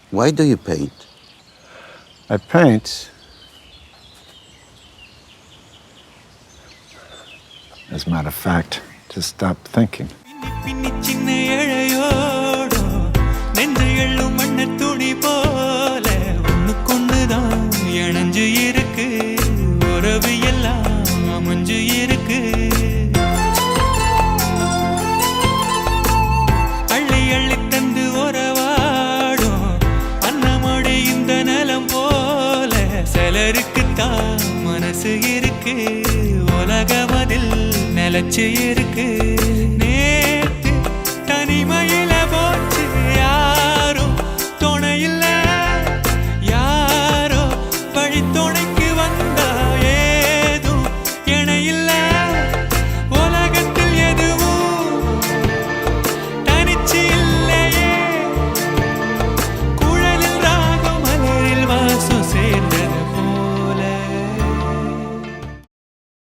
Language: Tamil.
Why do you paint? I paint as a matter of fact to stop thinking. மனசு இருக்கு உலகமதில் நிலச்சு இருக்கு நேத்து தனிமையில்